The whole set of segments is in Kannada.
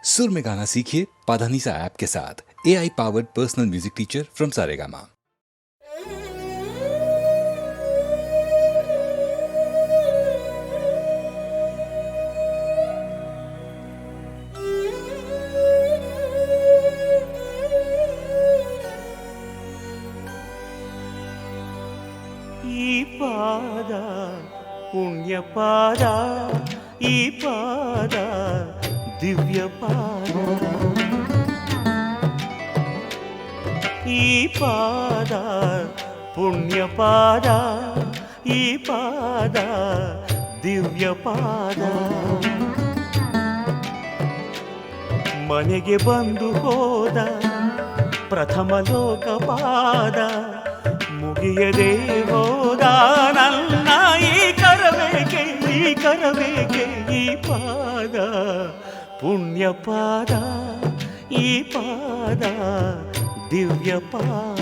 सुर में गाना सीखिए पाधानीसा ऐप के साथ। AI powered personal music teacher from Saregama. ಈ ಪಾದ ಪುಣ್ಯ ಪಾದ, ಈ ಪಾದ ದಿವ್ಯ ಪಾದ, ಈ ಪಾದ ಪುಣ್ಯ ಪಾದ, ಈ ಪಾದ ದಿವ್ಯ ಪಾದ. ಮನೆಗೆ ಬಂದು ಹೋದ ಪ್ರಥಮ ಲೋಕಪಾದ, ಮುಗಿಯದೆ ಹೋದ ನನ್ನ ಈ ಕರಬೇಕೆ, ಈ ಕರಬೇಕೆ. ಈ ಪಾದ ಪುಣ್ಯ ಪಾದ, ಈ ಪಾದ ದಿವ್ಯ ಪಾದ.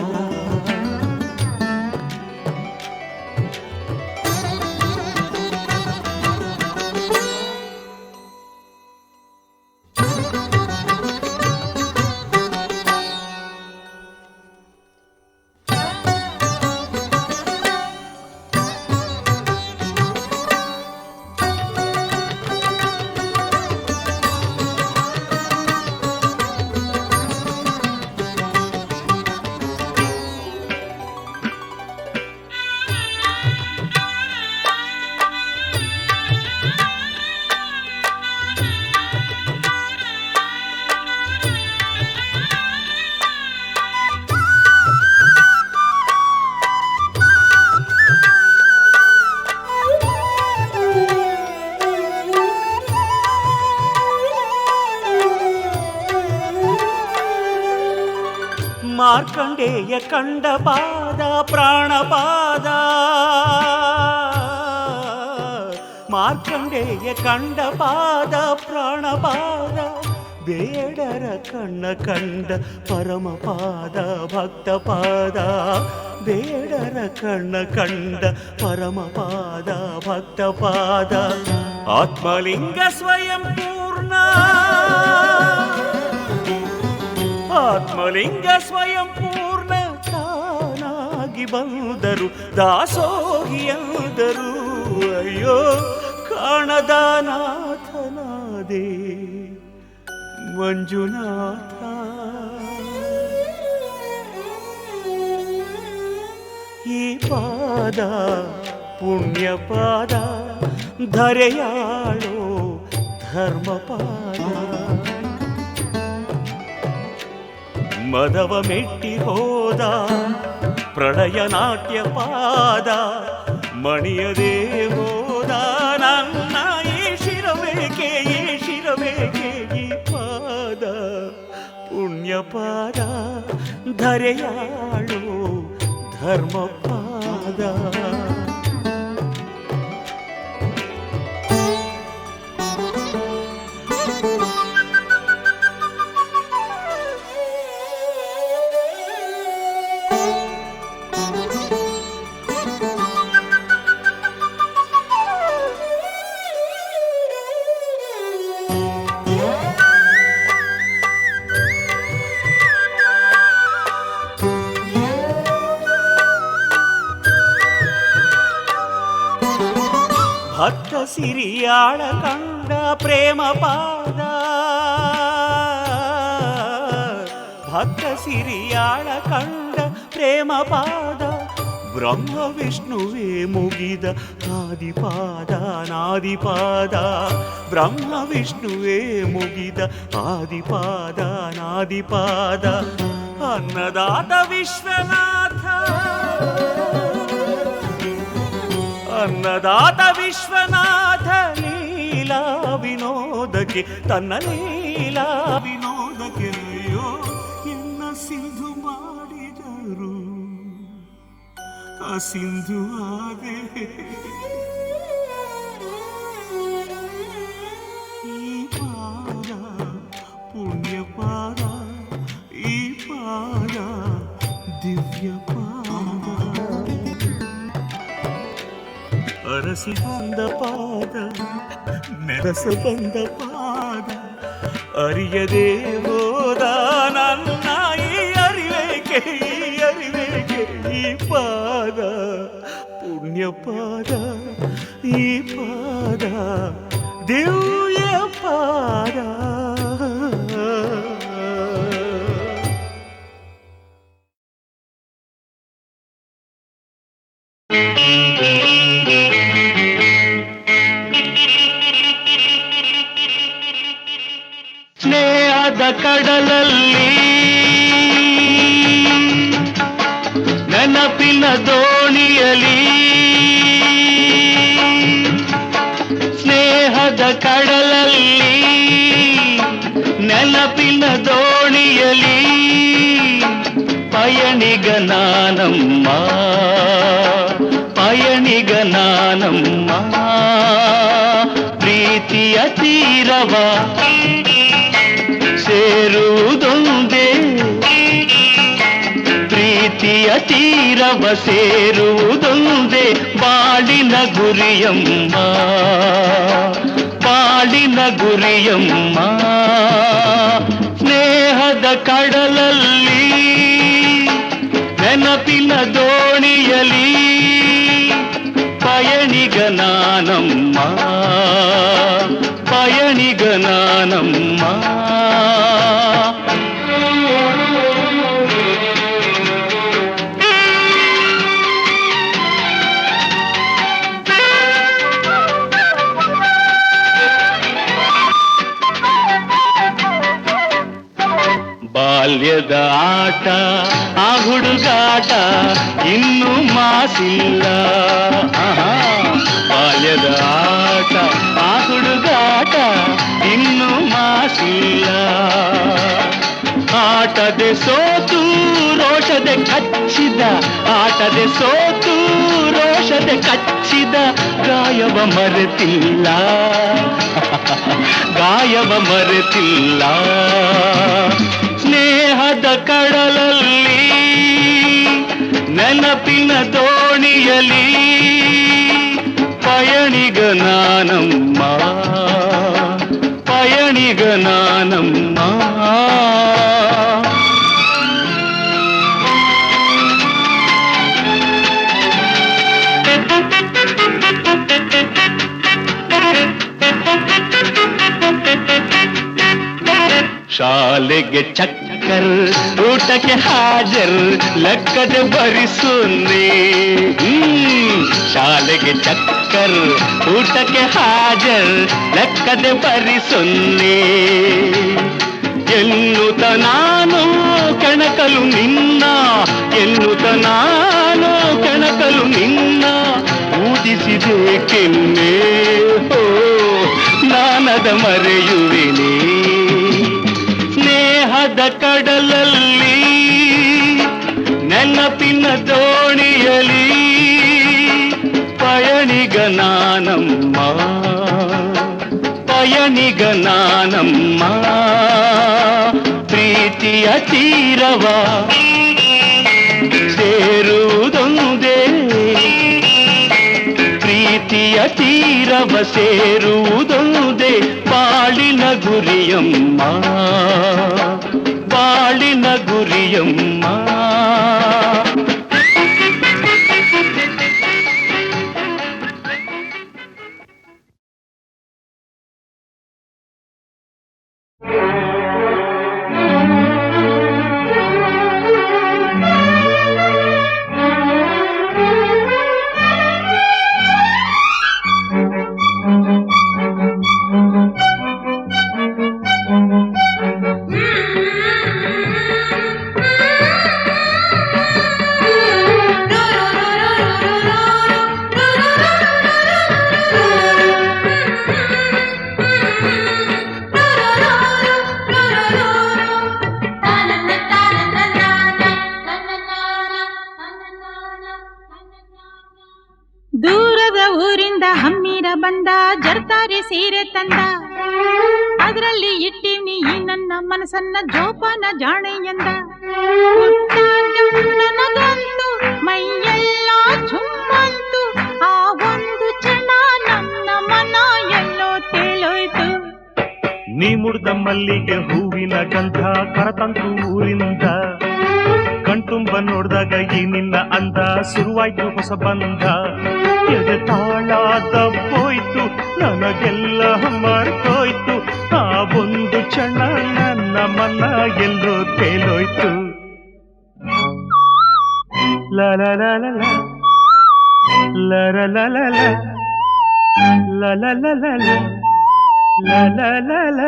ಮಾರ್ಕಂಡೇಯ ಕಂಡ ಪಾದ ಪ್ರಾಣಪಾದ, ಮಾರ್ಕಂಡೇಯ ಕಂಡ ಪಾದ ಪ್ರಾಣಪಾದ, ಬೇಡರ ಕಣ್ಣ ಕಂಡ ಪರಮಪಾದ ಭಕ್ತಪಾದ, ಬೇಡರ ಕಣ್ಣ ಕಂಡ ಪರಮಪಾದ ಭಕ್ತಪಾದ. ಆತ್ಮಲಿಂಗ ಸ್ವಯಂ ಪೂರ್ಣ, ಆತ್ಮಲಿಂಗ ಸ್ವಯಂ ಪೂರ್ಣ ತಾನಾಗಿ ಬಂದರು ದಾಸೋಹಿಯಂದರು. ಅಯ್ಯೋ ಕಾಣದ ನಾಥನಾದೆ ಮಂಜುನಾಥ. ಈ ಪಾದ ಪುಣ್ಯ ಪಾದ, ಧರೆಯಾಳೋ ಧರ್ಮಪಾದ. ಮದವ ಮೆಟ್ಟಿ ಹೋದ ಪ್ರಳಯ ನಾಟ್ಯ ಪಾದ, ಮಣಿಯದೇ ಹೋದ ನನ್ನ ಈ ಶಿರಬೇಕೆ, ಈ ಶಿರಬೇಕೆ. ಈ ಪಾದ ಪುಣ್ಯ ಪಾದ, ಧರೆಯಾಳೋ ಧರ್ಮಪಾದ. ಭಕ್ತ ಸಿರಿಯಾಳ ಕಂಡ ಪ್ರೇಮ ಪಾದ, ಭಕ್ತ ಸಿರಿಯಾಳ ಕಂಡ ಪ್ರೇಮ ಪಾದ, ಬ್ರಹ್ಮ ವಿಷ್ಣುವೇ ಮುಗಿದ ಆದಿಪಾದ ನಾದಿಪಾದ, ಬ್ರಹ್ಮ ವಿಷ್ಣುವೇ ಮುಗಿದ ಆದಿಪಾದ ನಾದಿಪಾದ. ಅನ್ನದಾತ ವಿಶ್ವನಾಥ, ಅನ್ನದಾತ ವಿಶ್ವನಾಥ ಲೀಲಾ ವಿನೋದಕ್ಕೆ, ತನ್ನ ಲೀಲಾ ವಿನೋದಕ್ಕೆ. ಅಯ್ಯೋ ಎನ್ನ ಸಿಂಧು ಮಾಡಿದರು ಆ ಸಿಂಧು ಆದೆ. ಈ ಪಾದ ಪುಣ್ಯ ಪಾದ, ಈ ಪಾದ ದಿವ್ಯ ಪಾದ. ಅರಸಿ ಬಂದ ಪಾದ, ಮೆರಸ ಬಂದ ಪಾದ, ಅರಿಯದೆ ಹೋದ ನನ್ನ ಈ ಅರಿವೇಕೆ ಈ ಪಾದ ಪುಣ್ಯ ಪಾದ ಈ ಪಾದ ದಿವ್ಯ ಪಾದ. ಸ್ನೇಹದ ಕಡಲಲ್ಲಿ ನೆನಪಿನ ದೋಣಿಯಲಿ, ಸ್ನೇಹದ ಕಡಲಲ್ಲಿ ನೆನಪಿನ ದೋಣಿಯಲಿ ಪಯಣಿಗ ನಾನಮ್ಮ ಪಯಣಿಗ ನಾನಮ್ಮ. ಪ್ರೀತಿಯ ತೀರವ ಸೇರುವುದೊಂದೇ, ಪ್ರೀತಿಯ ತೀರವ ಸೇರುವುದೊಂದೇ ಬಾಳಿನ ಗುರಿಯಮ್ಮ ಬಾಳಿನ ಗುರಿಯಮ್ಮ. ಸ್ನೇಹದ ಕಡಲಲ್ಲಿ ನೆನಪಿನ ದೋಣಿಯಲಿ ಪಯಣಿಗ ನಾನಮ್ಮ ಪಯಣಿಗ ನಾನಮ್ಮ. ಬಾಲ್ಯದ ಆಟ ಆ ಹುಡುಗಾಟ ಇನ್ನೂ ಮಾಸಿಲ್ಲ, ಬಾಲ್ಯದ ಆಟ ಆ ಹುಡುಗಾಟ ಇನ್ನೂ ಮಾಸಿಲ್ಲ. ಆಟದೆ ಸೋತು ರೋಷದೆ ಕಚ್ಚಿದ, ಆಟದೆ ಸೋತು ರೋಷದೆ ಕಚ್ಚಿದ ಗಾಯವ ಮರೆತಿಲ್ಲ ಗಾಯವ ಮರೆತಿಲ್ಲ. ಸ್ನೇಹದ ಕಡಲಲ್ಲಿ ನೆನಪಿನ ದೋಣಿಯಲಿ ಪಯಣಿಗ ನಾನಮ್ಮ ಪಯಣಿಗ ನಾನಮ್ಮ. ಶಾಲೆಗೆ ಚಕ್ಕರ್ ಊಟಕ್ಕೆ ಹಾಜರ್ ಲೆಕ್ಕದೆ ಬರಿಸುನ್ನಿ, ಶಾಲೆಗೆ ಚಕ್ಕರ್ ಊಟಕ್ಕೆ ಹಾಜರ್ ಲೆಕ್ಕದೆ ಬರಿಸುನ್ನಿ. ಎನ್ನುತ್ತ ನಾನು ಕೆಣಕಲು ನಿನ್ನ, ಎನ್ನುತ್ತ ನಾನು ಕೆಣಕಲು ನಿನ್ನ ಊದಿಸಿದೆ ಕೆನ್ನೆ, ಹೋ ನಾನದ ಮರೆಯುವೆನೇ. ಸ್ನೇಹದ ಕಡಲಲ್ಲಿ ನೆನಪಿನ ದೋಣಿಯಲಿ ಪಯಣಿಗ ನಾನಮ್ಮ ಪಯಣಿಗ ನಾನಮ್ಮ. ಪ್ರೀತಿಯ ತೀರವ ಸೇರುವುದೊಂದೇ, ಪ್ರೀತಿಯ ತೀರವ ಸೇರುವುದೊಂದೇ ಬಾಳಿನ ಗುರಿಯಮ್ಮ ಬಾಳಿನ ಗುರಿಯಮ್ಮ. ದೂರದ ಊರಿಂದ ಹಮ್ಮಿರ ಬಂದ ಜರ್ತಾರಿ ಸೀರೆ ತಂದ, ಅದರಲ್ಲಿ ಇಟ್ಟಿವ್ನಿ ಈ ನನ್ನ ಮನಸ್ಸನ್ನ ಜೋಪಾನ ಜಾಣೆ ಎಂದ. ನನಗಂತೂ ಮೈಯೆಲ್ಲ ಝುಮ್ಮಂತು, ಆ ಒಂದು ಕ್ಷಣ ನನ್ನ ಮನ ಎಲ್ಲೋ ತೇಲೋಯ್ತು. ನೀ ಮುಡ್ದ ಮಲ್ಲಿಗೆ ಹೂವಿನ ಗಂಧ ಕರತಂತು ಊರಿಂದ ಕಣ್ತುಂಬ ನೋಡ್ದಾಗ ಈ ನಿನ್ನ ಅಂದ ಶುರುವಾಯ್ತು ಹೊಸ ಬಂಧ ಎದೆ ತಾಳ ದಬ್ಬೋಯ್ತು ನನಗೆಲ್ಲ ಮರ್ತೋಯ್ತು ಆ ಒಂದು ಕ್ಷಣ ನನ್ನ ಮನ ಎಲ್ಲೋ ತೇಲೋಯ್ತು ಲಲ ಲಲ ಲಲ ಲಲ ಲಲ ಲಲ ಲಲ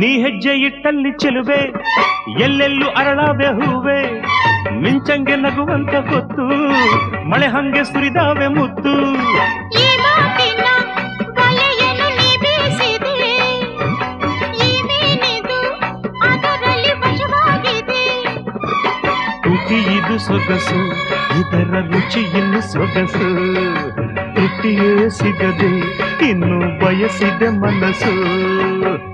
ನೀ ಹೆಜ್ಜೆ ಇಟ್ಟಲ್ಲಿ ಚೆಲುವೆ ಎಲ್ಲೆಲ್ಲೂ ಅರಳಾವೆ ಹೂವೆ ಮಿಂಚಂಗೆ ನಗುವಂತ ಗೊತ್ತು ಮಳೆ ಹಂಗೆ ಸುರಿದಾವೆ ಮುತ್ತು ಈ ಮಾತಿನ ಬಲೆಯನ್ನು ನೀ ಬೀಸಿದೆ, ಈ ಮೀನಿದು ಅದರಲ್ಲಿ ವಶವಾಗಿದೆ. ತುಟಿ ಇದು ಸೊಗಸು ಇದರ ರುಚಿ ಇನ್ನು ಸೊಗಸು ತೃಪ್ತಿಯೇ ಸಿಗದೆ ಇನ್ನು ಬಯಸಿದೆ ಮನಸ್ಸು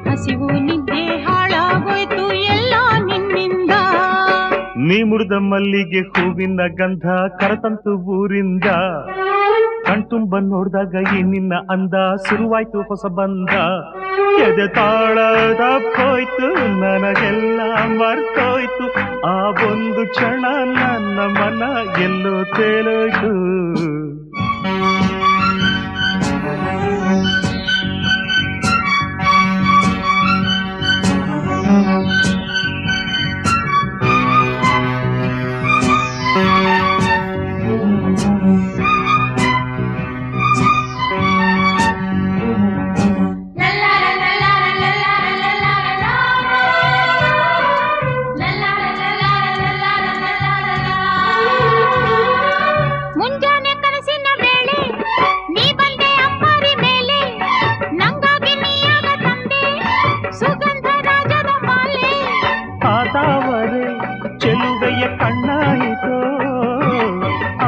ಹಸಿವು ನಿದ್ದೆ ಹಾಳಾಗೋಯ್ತು ಎಲ್ಲ ನಿನ್ನಿಂದ. ನೀ ಮುಡ್ದ ಮಲ್ಲಿಗೆ ಹೂವಿನ ಗಂಧ ಕರತಂತು ಊರಿಂದ ಕಣ್ತುಂಬ ನೋಡ್ದಾಗ ಈ ನಿನ್ನ ಅಂದ ಶುರುವಾಯ್ತು ಹೊಸ ಬಂಧ ಎದೆ ತಾಳದಪ್ಪೋಯ್ತು ನನಗೆಲ್ಲ ಮರ್ತೋಯ್ತು ಆ ಒಂದು ಕ್ಷಣ ನನ್ನ ಮನ ಎಲ್ಲೋ ತೇಲೋಯ್ತು ಮುಂಜಾನೆ ಕನಸಿನ ವೇಳೆ ನೀ ಬಂದೆ ಅಪ್ಪಾರಿ ಮೇಲೆ, ನಂಗಾಗಿ ನೀಯಾಗ ತಂದೆ ಸುಗಂಧ ರಾಜದ ಮಾಲೆ. ಆತಾವರೆ ಚೆಲುವೆಯ ಕಣ್ಣಾಯಿತೋ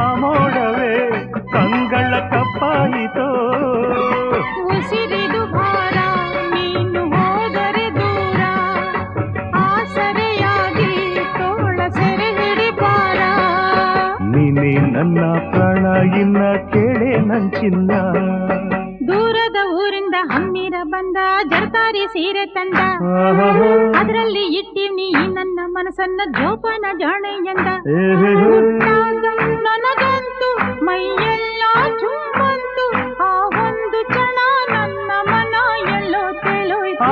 ಆ ಮೋಡವೇ ಕಂಗಳ ಕಪ್ಪಾಯಿತೋ ಉಸಿರಿದು ಭಾರ ನೀನು ಹೋದರೆ ದೂರ, ಆಸರೆಯಾಗಿ ತೋಳ ಸೆರೆ ಹಿಡಿಬಾರ. ನೀನೇ ನನ್ನ ಪ್ರಾಣ ಇನ್ನ ಕೇಳೆ ನಂಚಿನ್ನ ದೂರದ ಊರಿಂದ ಹಮ್ಮಿರ ಬಂದ ಜರತಾರಿ ಸೀರೆ ತಂದ, ಅದರಲ್ಲಿ ಇಟ್ಟಿವ್ನಿ ನನ್ನ ಮನಸ್ಸನ್ನ ಜೋಪಾನ ಜಾಣೆ ಎಂದ. ಹುಟ್ಟಾಗ ನನಗಂತೂ ಮೈಯೆಲ್ಲ ಚುಮ್ಮಂತು, ಆ ಒಂದು ಕ್ಷಣ ನನ್ನ ಮನ ಎಲ್ಲೋ ತೇಲೋಯ್ತು.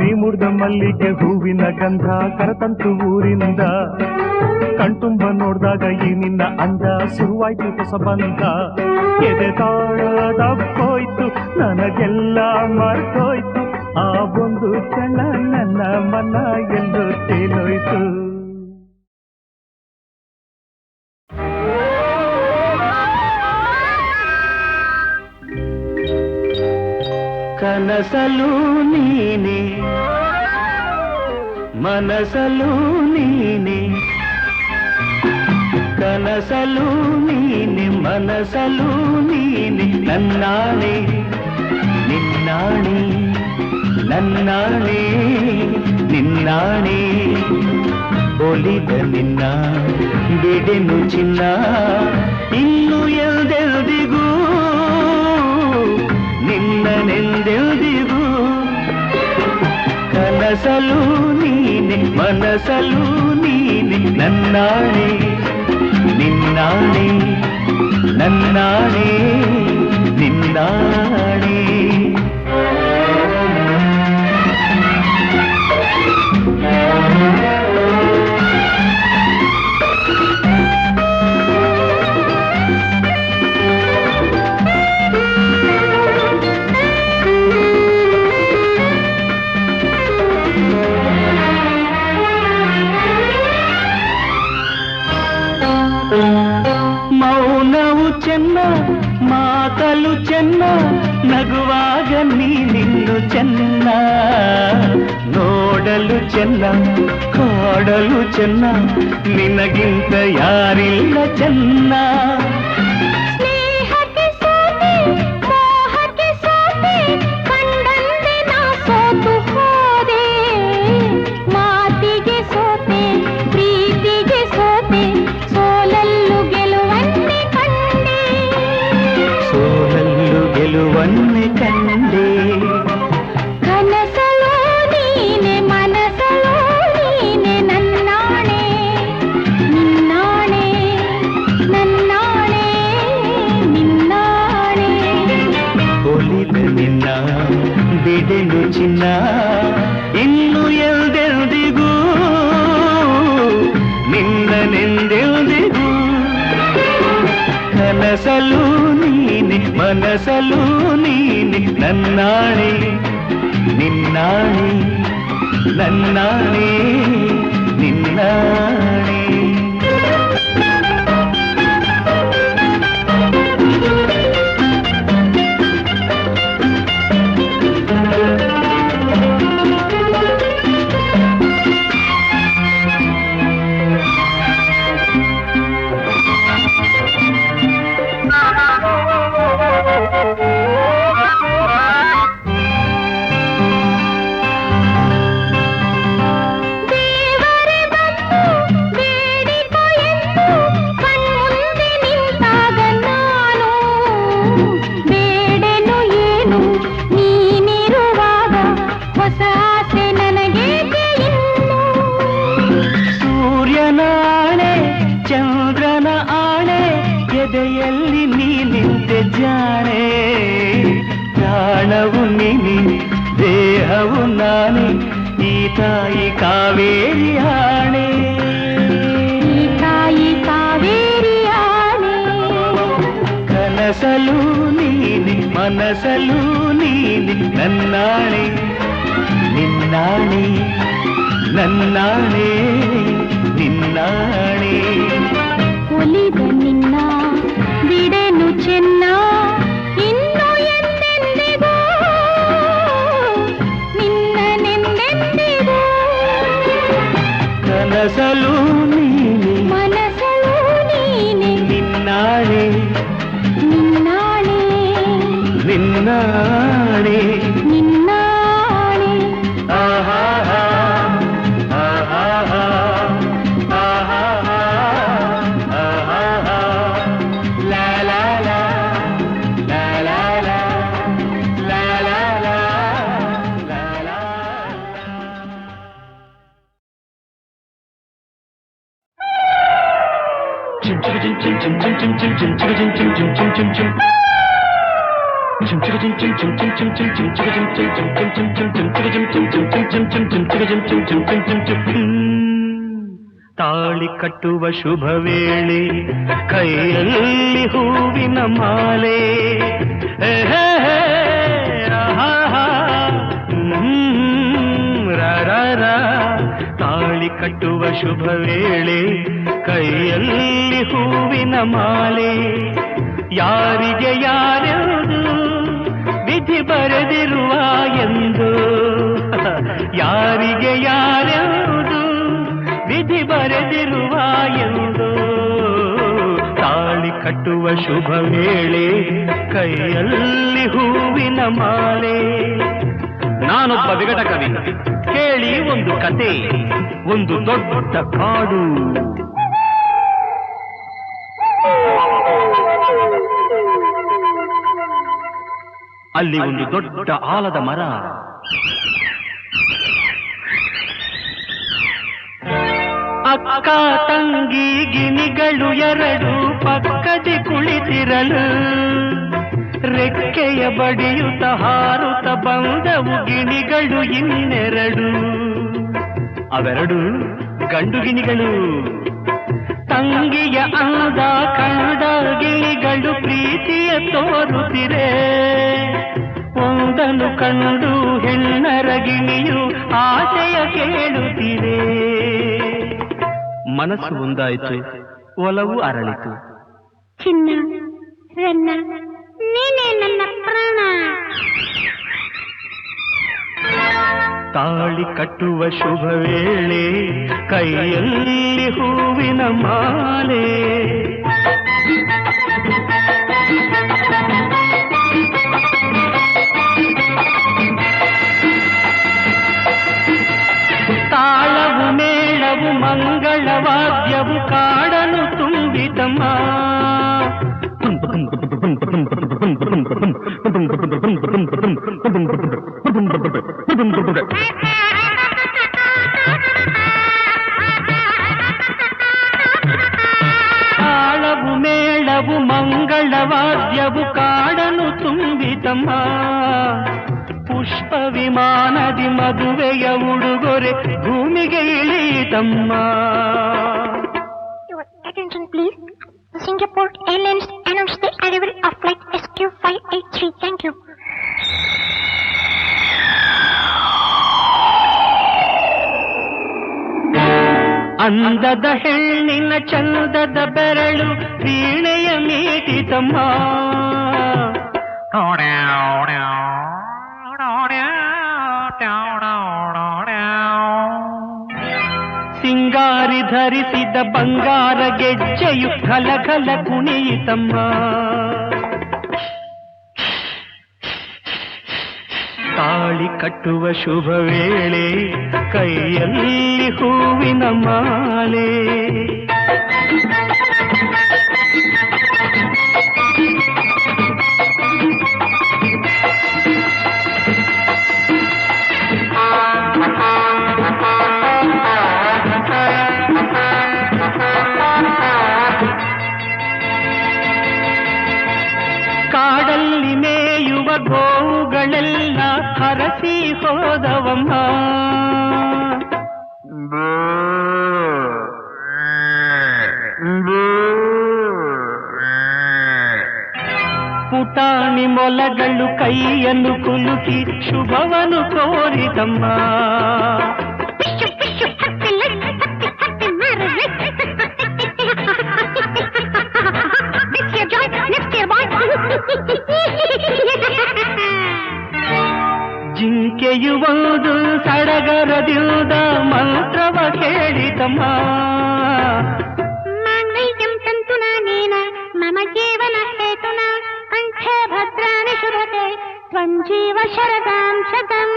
ನೀ ಮುಡ್ದ ಮಲ್ಲಿಗೆ ಹೂವಿನ ಗಂಧ ಕರತಂತು ಊರಿಂದ ಕಣ್ತುಂಬ ನೋಡ್ದಾಗ ಈ ನಿನ್ನ ಅಂದ ಶುರುವಾಯ್ತು ಹೊಸ ಬಂಧ ಎದೆ ತಾಳದಪ್ಪೋಯ್ತು ನನಗೆಲ್ಲ ಮರ್ತೋಯ್ತು ಆ ಒಂದು ಕ್ಷಣ ನನ್ನ ಮನ ಎಂದು ತೇಲೋಯ್ತು ಕನಸಲು ನೀನೆ ಮನಸಲು ನೀನೆ, ಕನಸಲು ನೀನೆ ಮನಸಲು ನೀನೆ, ನನ್ನಾಣೆ ನಿನ್ನಾಣೆ ನನ್ನಾಣೆ ನಿನ್ನಾಣೆ. ಒಲಿದ ನಿನ್ನ ಬಿಡೆನು ಚಿನ್ನ ಇನ್ನು ಎಲ್ದೆಲ್ದಿಗೂ ನಿನ್ನನೆಂದೆಲ್ದಿಗೂ. ಕನಸಲು ನೀನೆ ಮನಸಲು ನೀನೆ, ನನ್ನಾಣೆ ನಿನ್ನಾಣೆ ನನ್ನಾಣೆ ನಿನ್ನಾಣೆ. ಮೌನ ಮಾತಲು ಚೆನ್ನ ನಗುವಾಗ ನೀನಿನ್ನು ಚೆನ್ನ ನೋಡಲು ಚೆನ್ನ ಕಾಡಲು ಚೆನ್ನ ನಿನಗಿಂತ ಯಾರಿಲ್ಲ ಚೆನ್ನ ಸ್ನೇಹಕ್ಕೆ ಸೋತೆ ಮೋಹಕ್ಕೆ ಸೋತೆ ಕಂಡಂತೆ ನಾ ಸೋತು ಹೋದೆ ಮಾತಿಗೆ ಸೋತೆ ಪ್ರೀತಿಗೆ ಸೋತೆ ಸೋಲಲ್ಲು ಗೆಲುವನ್ನೇ ಕಂಡೆ ಸೋಲಲ್ಲು ಗೆಲುವನ್ನೇ ಕಂಡೆ ಕನಸಲೋ ನೀನೆ ಮನಸಲೋ ನೀನೆ ನನ್ನಾಣೆ ನಿನ್ನಾಣೆ ನನ್ನಾಣೆ ನಿನ್ನಾಣೆ ಒಲಿದ ನಿನ್ನ ಬಿಡೆನು ಚಿನ್ನ ಇನ್ನು ಎಲ್ದೆಲ್ದಿಗೂ ನಿನ್ನನೆಂದೆಲ್ದಿಗೂ ಕನಸಲು ನೀನೆ ಮನಸಲು ನೀನೆ ನನ್ನಾಣೆ ನಿನ್ನಾಣೆ ನನ್ನಾಣೆ ನಿನ್ನಾಣೆ ದೇವರೇ ಬಂದು ಬೇಡಿಕೊ ಎಂದು ಕಣ್ಮುಂದೆ ನಿಂತಾಗ ನಾನು ಬೇಡೆನು ಏನು ನೀನಿರುವಾಗ ಹೊಸ ಆಸೆ ನನಗೇಕೆ ಇನ್ನು ಸೂರ್ಯನ ಆಣೆ ಚಂದ್ರನ ಆಣೆ ಎದೆಯಲ್ಲಿ ನೀ ನಿಂತೆ ಜಾಣೆ ಪ್ರಾಣವು ನೀನೆ ದೇಹವು ನಾನೇ ಈ ತಾಯಿ ಕಾವೇರಿ ಆಣೆ ಈ ತಾಯಿ ಕಾವೇರಿ ಆಣೆ ಕನಸಲು ನೀನೆ ಮನಸಲು ನೀನೆ ನನ್ನಾಣೆ ನಿನ್ನಾಣೆ ನನ್ನಾಣೆ ನಿನ್ನಾಣೆ ಒಲಿದ ನಿನ್ನ ಬಿಡೆನು ಚೆನ್ನ ಇನ್ನು ಎಂದೆಂದಿಗೂ ನಿನ್ನನೆಂದೆಂದಿಗೂ ಕನಸಲು ನೀನೆ ಮನಸಲು ನೀನೆ ನಿನ್ನಾಣೆ ನಿನ್ನಾಣೆ ನಿನ್ನಾಣೆ ನಿನ್ನಾಣೆ ಆಹಾ ಆಹಾ ಆಹಾ ಆಹಾ ಲಾ ಲಾ ಲಾ ಲಾ ಲಾ ಲಾ ಲಾ ಲಾ ಲಾ ಲಾ ಲಾ ತಾಳಿ ಕಟ್ಟುವ ಶುಭ ವೇಳೆ ಕೈಯಲ್ಲಿ ಹೂವಿನ ಮಾಲೆ ತಾಳಿ ಕಟ್ಟುವ ಶುಭ ವೇಳೆ ಕೈಯಲ್ಲಿ ಹೂವಿನ ಮಾಲೆ ಯಾರಿಗೆ ಯಾರೆಂದು ವಿಧಿ ಬರೆದಿರುವ ಎಂದು ಯಾರಿಗೆ ಯಾರೆಂದು ವಿಧಿ ಬರೆದಿರುವ ಎಂದು ತಾಳಿ ಕಟ್ಟುವ ಶುಭ ವೇಳೆ ಕೈಯಲ್ಲಿ ಹೂವಿನ ಮಾಲೆ ನಾನೊಬ್ಬ ವಿಗಟ ಕವಿ ಕೇಳಿ ಒಂದು ಕತೆ ಒಂದು ದೊಡ್ಡ ಕಾಡು ಅಲ್ಲಿ ಒಂದು ದೊಡ್ಡ ಆಲದ ಮರ ಅಕ್ಕ ತಂಗಿ ಗಿಣಿಗಳು ಎರಡು ಪಕ್ಕದಿ ಕುಳಿತಿರಲು ರೆಕ್ಕೆಯ ಬಡಿಯುತ್ತ ಹಾರುತ್ತ ಬಂದವು ಗಿಣಿಗಳು ಇನ್ನೆರಡು ಅವೆರಡು ಗಂಡು ಗಿಣಿಗಳು ತಂಗಿಯ ಅಂದ ಕಂಡ ಗಿಳಿಗಳು ಪ್ರೀತಿಯ ತೋರುತ್ತಿರೆ ಒಂದನ್ನು ಕಂಡು ಹೆಣ್ಣರ ಗಿಣಿಯು ಆಸೆಯ ಕೇಳುತ್ತಿದೆ ಮನಸ್ಸು ಒಂದಾಯಿತು ಒಲವು ಅರಳಿತು ಚಿನ್ನ ರನ್ನ ನೀನೇ ನನ್ನ ಪ್ರಾಣ. ತಾಳಿ ಕಟ್ಟುವ ಶುಭ ವೇಳೆ ಕೈಯಲ್ಲಿ ಹೂವಿನ ಮಾಲೆ. ತಾಳವು ಮೇಳವು ಮಂಗಳವಾದ್ಯವು ಕಾಡನು ತುಂಬಿತಮ್ಮ. ತಾಳವು ಮೇಳವು ಮಂಗಳವಾದ್ಯವು ಕಾಡನು ತುಂಬಿತಮ್ಮ. ಪುಷ್ಪ ವಿಮಾನದಿ ಮದುವೆಯ ಉಡುಗೊರೆ ಭೂಮಿಗೆ ಇಳಿತಮ್ಮ. Attention please. Singapore Airlines announced the arrival of flight SQ583. Thank you. ಅಂದದ ಹೆಣ್ಣಿನ ಚಂದದ ಬೆರಳು ವೀಣೆಯ ಮೀಟಿತಮ್ಮ. ಸಿಂಗಾರಿ ಧರಿಸಿದ ಬಂಗಾರ ಗೆಜ್ಜೆಯು ಘಲಘಲ ಕುಣಿಯಿತಮ್ಮ. ತಾಳಿ ಕಟ್ಟುವ ಶುಭ ವೇಳೆ ಕೈಯಲ್ಲಿ ಹೂವಿನ ಮಾಲೆ. ಕಾಡಲ್ಲಿ ಮೇಯುವ ಗೋವುಗಳೆಲ್ಲ ಹರಸಿ ಹೋದವಮ್ಮ. ಪುಟಾಣಿ ಮೊಲಗಳು ಕೈಯನ್ನು ಕುಲುಕಿ ಶುಭವನ್ನು ಕೋರಿತಮ್ಮ. ಜಿಂಕೆಯು ಒಂದು ಸಡಗರದಿಂದ ಮಂತ್ರವ ಕೇಳಿತಮ್ಮ. ಮಾಂಗಲ್ಯಂ ತಂತು ನಾನೇನ ಮಮ ಜೀವನ ಹೇತುನಾ ಕಂಠೆ ಭದ್ರಾಣಿ ಶುಭತೆ ತ್ವಂ ಜೀವ ಶರದಾಂ ಶತಂ.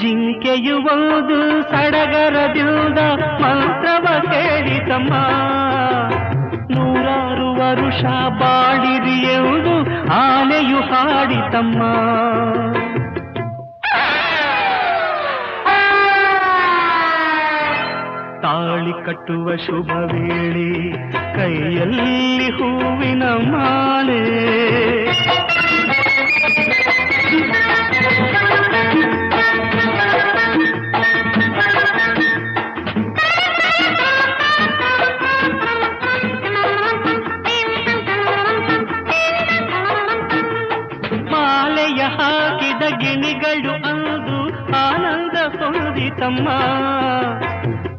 ಜಿಂಕೆಯು ಒಂದು ಸಡಗರದಿಂದ ಮಂತ್ರವ ಕೇಳಿತಮ್ಮ. ನೂರಾರು ವರುಷ ಬಾಳಿರಿ ಎಂದು ಆನೆಯು ಹಾಡಿತಮ್ಮ. ತಾಳಿ ಕಟ್ಟುವ ಶುಭ ವೇಳೆ ಕೈಯಲ್ಲಿ ಹೂವಿನ ಮಾಲೆ. ಮಾಲೆಯ ಹಾಕಿದ ಗಿಣಿಗಳು ಅಂದು ಆನಂದ ಹೊಂದಿತಮ್ಮ.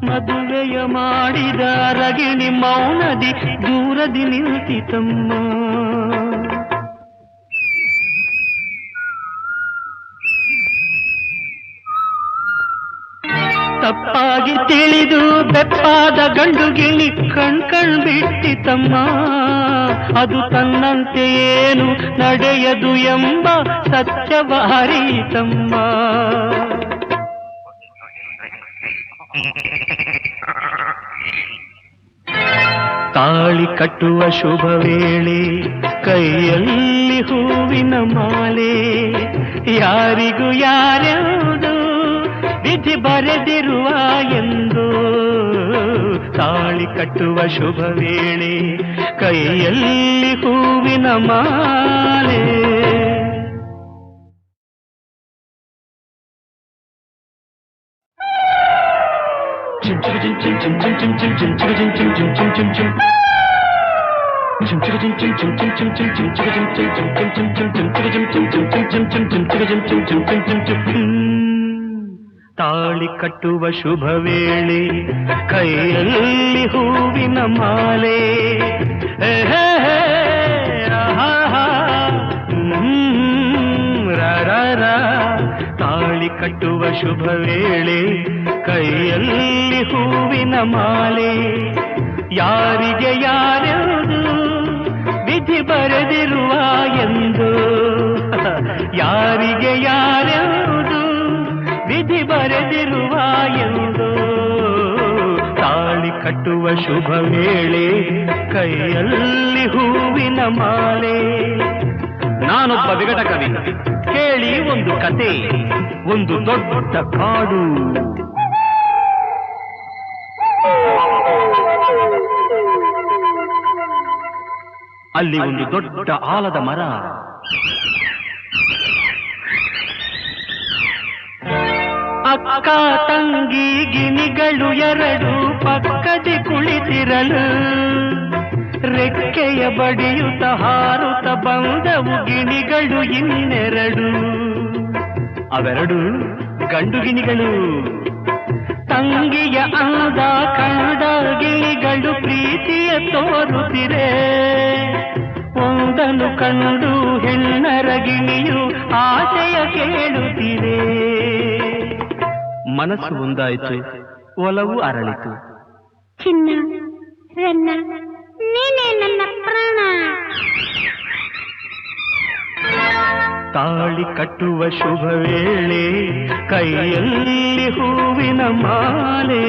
ಮದುವೆಯ ಮಾಡಿದ ರಗಿಣಿ ಮೌನದಿ ದೂರದಿ ನಿಂತಿತಮ್ಮ. ತಪ್ಪಾಗಿ ತಿಳಿದು ಬೆಪ್ಪಾದ ಗಂಡು ಗಿಣಿ ಕಣ್ ಬಿಟ್ಟಿತಮ್ಮ. ಅದು ತನ್ನಂತೆ ಏನು ನಡೆಯದು ಎಂಬ ಸತ್ಯವ ಅರಿತಮ್ಮ. ತಾಳಿ ಕಟ್ಟುವ ಶುಭ ವೇಳೆ ಕೈಯಲ್ಲಿ ಹೂವಿನ ಮಾಲೆ. ಯಾರಿಗೂ ಯಾರ್ಯಾವುದು ವಿಧಿ ಬರೆದಿರುವ ಎಂದು. ತಾಳಿ ಕಟ್ಟುವ ಶುಭ ವೇಳೆ ಕೈಯಲ್ಲಿ ಹೂವಿನ ಮಾಲೆ. ತಾಳಿ ಕಟ್ಟುವ ಶುಭ ವೇಳೆ ಕೈಯಲ್ಲಿ ಹೂವಿನ ಮಾಲೆ. ಕಟ್ಟುವ ಶುಭ ವೇಳೆ ಕೈಯಲ್ಲಿ ಹೂವಿನ ಮಾಲೆ ಯಾರಿಗೆ ಯಾರ್ಯಾವುದು ವಿಧಿ ಬರೆದಿರುವ ಎಂದು ಯಾರಿಗೆ ಯಾರ್ಯಾವುದು ವಿಧಿ ಬರೆದಿರುವ ಎಂದು ತಾಳಿ ಕಟ್ಟುವ ಶುಭ ವೇಳೆ ಕೈಯಲ್ಲಿ ಹೂವಿನ ಮಾಲೆ. ನಾನೊಬ್ಬ ವಿಗಟ ಕವಿ, ಕೇಳಿ ಒಂದು ಕತೆ. ಒಂದು ದೊಡ್ಡ ಕಾಡು, ಅಲ್ಲಿ ಒಂದು ದೊಡ್ಡ ಆಲದ ಮರ. ಅಕ್ಕ ತಂಗಿ ಗಿಣಿಗಳು ಎರಡು ಪಕ್ಕದಿ ಕುಳಿತಿರಲು ರೆಕ್ಕೆಯ ಬಡಿಯುತ್ತ ಹಾರುತ್ತ ಬಂದವು ಗಿಣಿಗಳು ಇನ್ನೆರಡು. ಅವೆರಡು ಗಂಡು ಗಿಣಿಗಳು. ತಂಗಿಯ ಅಂದ ಕಂಡ ಗಿಣಿಗಳು ಪ್ರೀತಿಯ ತೋರುತ್ತಿರೆ. ಒಂದನ್ನು ಕಂಡು ಹೆಣ್ಣರ ಗಿಣಿಯು ಆಶಯ ಕೇಳುತ್ತಿದೆ. ಮನಸ್ಸು ಒಂದಾಯಿತು, ಒಲವು ಅರಳಿತು. ಚಿನ್ನ ರನ್ನ ನೀನೇ ನನ್ನ ಪ್ರಾಣ. ತಾಳಿ ಕಟ್ಟುವ ಶುಭ ವೇಳೆ ಕೈಯಲ್ಲಿ ಹೂವಿನ ಮಾಲೆ.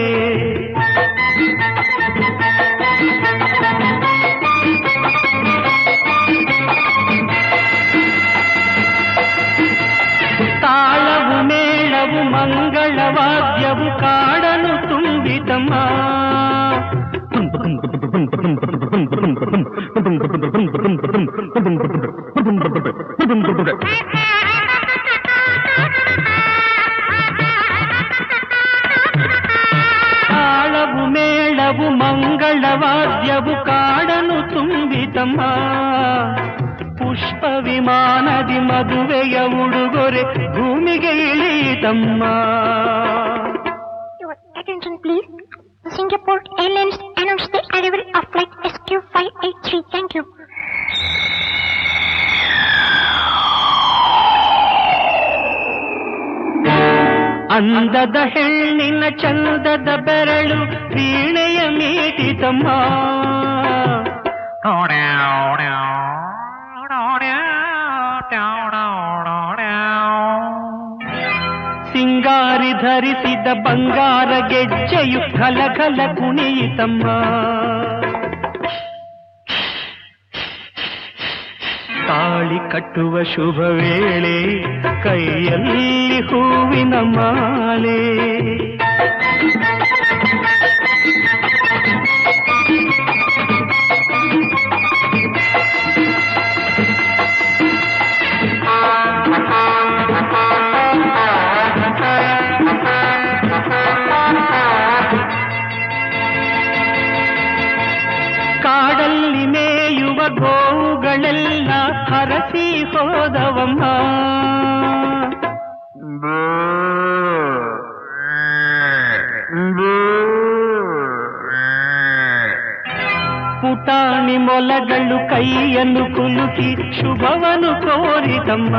ತಾಳವು ಮೇಳವು ಮಂಗಳವಾದ್ಯವು ಕಾಡಲು ತುಂಬಿತಮ್ಮ. ತಾಳವು ಮೇಳವು ಮಂಗಳವಾದ್ಯವು ಕಾಡನು ತುಂಬಿತಮ್ಮ. ಪುಷ್ಪ ವಿಮಾನದಿ ಮದುವೆಯ ಉಡುಗೊರೆ ಭೂಮಿಗೆ ಇಳಿತಮ್ಮ. Attention please. Singapore Airlines announced the arrival of flight SQ583. Thank you. ಅಂದದ ಹೆಣ್ಣಿನ ಚಂದದ ಬೆರಳು ವೀಣೆಯ ಮೀಟಿತಮ್ಮ. ಸಿಂಗಾರಿ ಧರಿಸಿದ ಬಂಗಾರ ಗೆಜ್ಜೆಯು ಘಲಘಲ ಕುಣಿಯಿತಮ್ಮ. ತಾಳಿ ಕಟ್ಟುವ ಶುಭ ವೇಳೆ ಕೈಯಲ್ಲಿ ಹೂವಿನ ಮಾಲೆ. ಕಾಡಲ್ಲಿ ಮೇಯುವ ಗೋವುಗಳೆಲ್ಲ ಹರಸಿ ಹೋದವಮ್ಮ. ಪುಟಾಣಿ ಮೊಲಗಳು ಕೈಯನ್ನು ಕುಲುಕಿ ಶುಭವನ್ನು ಕೋರಿತಮ್ಮ.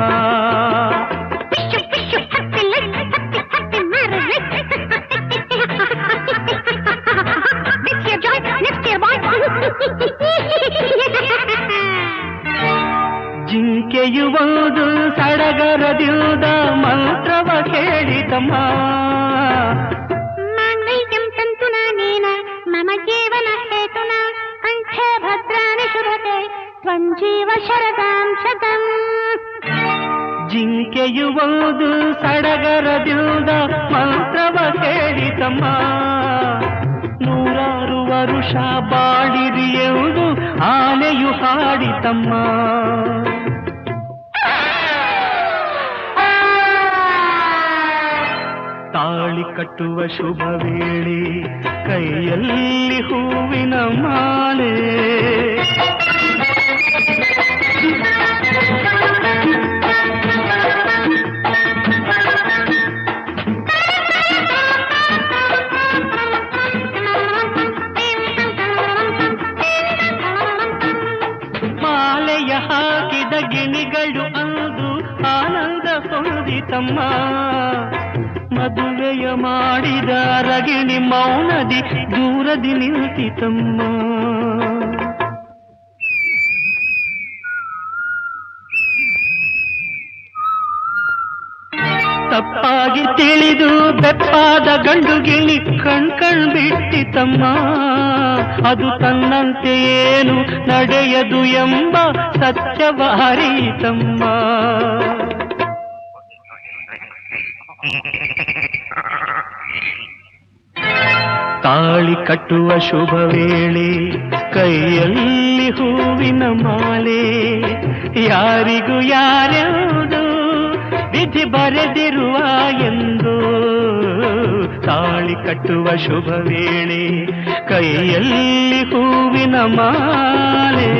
ಜಿಂಕೆಯು ಒಂದು ಸಡಗರದಿಂದ ಮಂತ್ರವ ಕೇಳಿತಮ್ಮ. ಮಾಂಗಲ್ಯಂ ತಂತುನಾ ನೇನ ಮಮ ಜೀವನ ಹೇತುನ ಕಂಠೆ ಭದ್ರಾಣಿ ಶುಭತೆ ತ್ವಂ ಜೀವ ಶರದಾಂ ಶತಂ. ಜಿಂಕೆಯು ಒಂದು ಸಡಗರದಿಂದ ಮಂತ್ರವ ಕೇಳಿತಮ್ಮ. ನೂರಾರು ವರುಷ ಬಾಳಿರಿ ಎಂದು ಆನೆಯು ಹಾಡಿತಮ್ಮ. ತಾಳಿ ಕಟ್ಟುವ ಶುಭ ವೇಳೆ ಕೈಯಲ್ಲಿ ಹೂವಿನ ಮಾಲೆ. ಮಾಲೆಯ ಹಾಕಿದ ಗಿಣಿಗಳು ಅಂದು ಆನಂದ ಹೊಂದಿತಮ್ಮ. ಮದುವೆಯ ಮಾಡಿದ ರಗಿಣಿ ಮೌನದಿ ದೂರದಿ ನಿಂತಿತಮ್ಮ. ತಪ್ಪಾಗಿ ತಿಳಿದು ಬೆಪ್ಪಾದ ಗಂಡು ಗಿಣಿ ಕಣ್ ಬಿಟ್ಟಿತಮ್ಮ. ಅದು ತನ್ನಂತೆ ಏನು ನಡೆಯದು ಎಂಬ ಸತ್ಯವ ಅರಿತಮ್ಮ. ತಾಳಿ ಕಟ್ಟುವ ಶುಭ ವೇಳೆ ಕೈಯಲ್ಲಿ ಹೂವಿನ ಮಾಲೆ. ಯಾರಿಗೂ ಯಾರ್ಯಾವುದು ವಿಧಿ ಬರೆದಿರುವ ಎಂದು. ತಾಳಿ ಕಟ್ಟುವ ಶುಭ ವೇಳೆ ಕೈಯಲ್ಲಿ ಹೂವಿನ ಮಾಲೆ.